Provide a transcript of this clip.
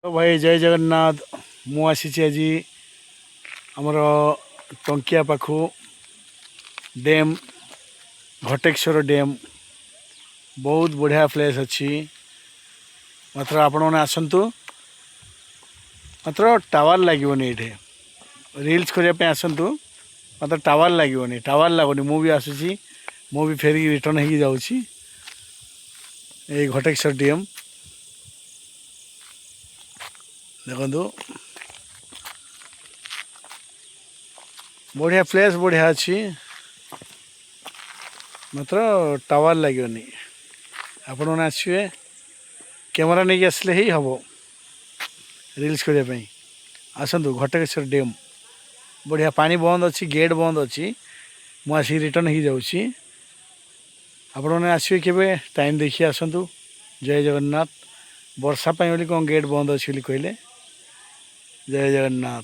तो भाई जय जगन्नाथ। मु आसी आज आमर टंकिया पाखु डैम घटेश्वर डैम बहुत बढ़िया प्लेस अच्छी। मात्र आपण मैंने आसतु मात्र टावर लगे ये रिल्स करने आसतु मात्र टावर लगे टावर लगुनि मुझे आसूसी मुझे फेरिक रिटर्न हो जाऊँगी घटेश्वर डैम देखु बढ़िया प्लेस बढ़िया अच्छी मात्र टावर लगे आपण मैंने आसवे कैमेरा नहीं आसले ही हम रिल्स करने आसतु घटेश्वर डैम बढ़िया पानी बंद अच्छी गेट बंद अच्छी मुझे रिटर्न हो जाऊँगी आपण मैंने आसवे के टाइम देखिए आसतु। जय जगन्नाथ। वर्षा पाई कौन गेट बंद अच्छी कहले। जय जगन्नाथ।